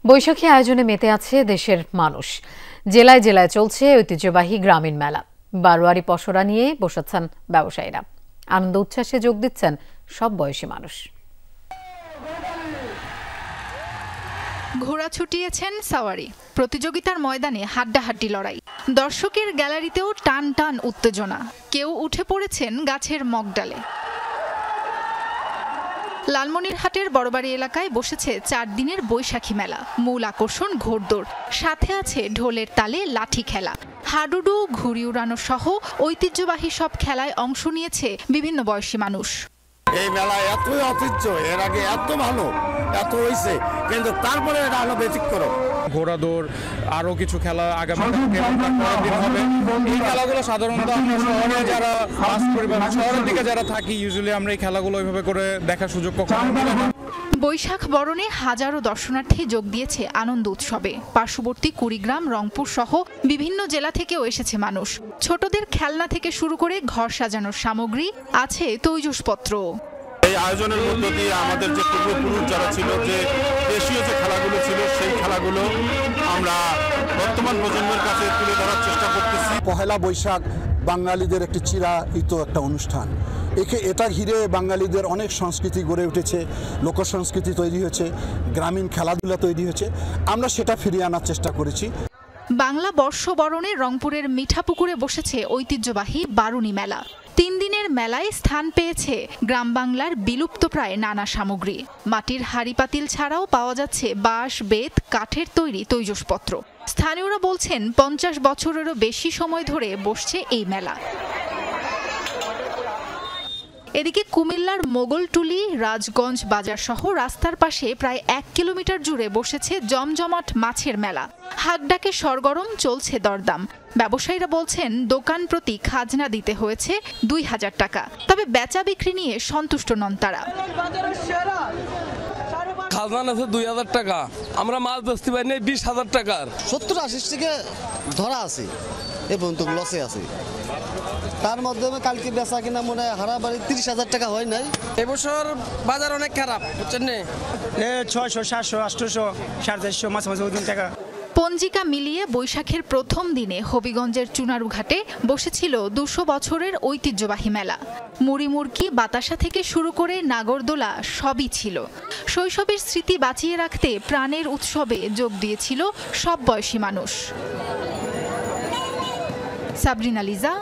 বৈশাখী আয়োজনে মেতে আছে দেশের মানুষ। জেলায় জেলায় চলছে ঐতিহ্যবাহী গ্রামীণ মেলা। বারোয়ারি পসরা নিয়ে বসেছেন ব্যবসায়ীরা। আনন্দ উচ্ছ্বাসে যোগ দিচ্ছেন সব বয়সী মানুষ। ঘোড়া ছুটিয়েছেন সাওয়ারি, প্রতিযোগিতার ময়দানে হাড্ডাহাড্ডি লড়াই, দর্শকের গ্যালারিতেও টান টান উত্তেজনা। কেউ উঠে পড়েছেন গাছের মগডালে। লালমনিরহাটের বড়বাড়ি এলাকায় বসেছে 4 দিনের বৈশাখী মেলা। মূল আকর্ষণ ঘোড়দৌড়, সাথে আছে ঢোলের তালে লাঠি খেলা, হাডুডু, ঘুড়ি উড়ানো সহ ঐতিহ্যবাহী সব খেলায় অংশ নিয়েছে বিভিন্ন বয়সী মানুষ। এই মেলা এত ঐতিহ্য, এর আগে এত ভালো এত হয়েছে, কিন্তু তারপরে এটা হলো ব্যতিক্রম। ঘোড়া দৌড়, আরো কিছু খেলা আগামী দিন হবে। এই খেলাগুলো সাধারণত আমরা শহরে যারা বাস করি বা শহরের দিকে যারা থাকি, ইউজুয়ালি আমরা এই খেলাগুলো ওইভাবে করে দেখার সুযোগ কখনো মেলে না। বৈশাখ বরণে হাজারো দর্শনার্থী যোগ দিয়েছে আনন্দ উৎসবে। পার্শ্ববর্তী কুড়িগ্রাম, রংপুর সহ বিভিন্ন জেলা থেকেও এসেছে মানুষ। ছোটদের খেলনা থেকে শুরু করে ঘর সাজানোর সামগ্রী, আছে তৈজসপত্র। এই আয়োজনের মধ্য দিয়ে আমাদের যে পূর্বপুরুষ যারা ছিল, যে দেশীয় যে খেলাগুলো ছিল, সেই খেলাগুলো আমরা বর্তমান প্রজন্মের কাছে তুলে ধরার চেষ্টা করতেছি। পহেলা বৈশাখ বাঙালিদের একটি চিরায়িত একটা অনুষ্ঠান। এটা ঘিরে বাঙালিদের অনেক সংস্কৃতি গড়ে উঠেছে, লোকসংস্কৃতি তৈরি হয়েছে, গ্রামীণ খেলাধুলা তৈরি হয়েছে। আমরা সেটা ফিরিয়ে আনার চেষ্টা করেছি। বাংলা বর্ষবরণে রংপুরের মিঠাপুকুরে বসেছে ঐতিহ্যবাহী বারুণী মেলা। 3 দিনের মেলায় স্থান পেয়েছে গ্রাম বাংলার বিলুপ্তপ্রায় নানা সামগ্রী। মাটির হাঁড়ি পাতিল ছাড়াও পাওয়া যাচ্ছে বাঁশ, বেত, কাঠের তৈরি তৈজসপত্র। স্থানীয়রা বলছেন 50 বছরেরও বেশি সময় ধরে বসছে এই মেলা। এদিকে কুমিল্লার মোগলটুলি, রাজগঞ্জ বাজার সহ রাস্তার পাশে প্রায় 1 কিলোমিটার জুড়ে বসেছে জমজমাট মাছের মেলা। হাকডাকে সরগরম, চলছে দরদাম। ব্যবসায়ীরা বলছেন দোকান প্রতি খাজনা দিতে হয়েছে 2000 টাকা, তবে বেচা বিক্রি নিয়ে সন্তুষ্ট নন তারা। খাজনা আছে 2000 টাকা, আমরা মাছ বেচতে পারি না 20,000 টাকার। 70-80 থেকে ধরা আছে এবং তো লসে আছে। তার মাধ্যমে কালকে বেচা কিনা মনে হয় হারাবাড়ি 30,000 টাকা হয় নাই। এবছর বাজার অনেক খারাপ, বুঝছেন না? 600, 700, 800, 450 মাছ টাকা। পঞ্জিকা মিলিয়ে বৈশাখের প্রথম দিনে হবিগঞ্জের চুনারুঘাটে বসেছিল 200 বছরের ঐতিহ্যবাহী মেলা। মুড়ি মুড়কি, বাতাসা থেকে শুরু করে নাগরদোলা সবই ছিল। শৈশবের স্মৃতি বাঁচিয়ে রাখতে প্রাণের উৎসবে যোগ দিয়েছিল সব বয়সী মানুষ। সাবরিনা লিজা,